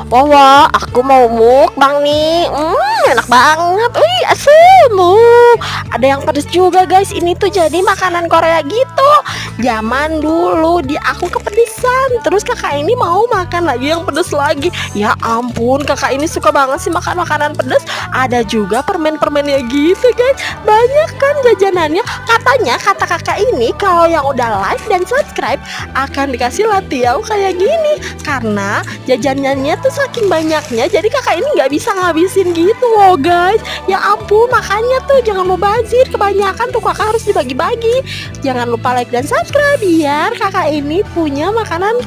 Wah, wah, aku mau mukbang nih. Enak banget. Wih, asem. Ada yang pedes juga, guys. Ini tuh jadi makanan Korea gitu. Zaman dulu di aku kepedesan. Terus kakak ini mau makan lagi yang pedes lagi. Ya ampun, kakak ini suka banget sih makan makanan pedes. Ada juga permen-permennya gitu, guys. Banyak kan jajanannya. Katanya kata kakak ini kalau yang udah like dan subscribe akan dikasih latihan kayak gini karena jajanannya tuh saking banyaknya jadi kakak ini nggak bisa ngabisin gitu loh, guys. Ya ampun, makanya tuh jangan mubazir, kebanyakan tuh kakak harus dibagi-bagi. Jangan lupa like dan subscribe biar kakak ini punya makanan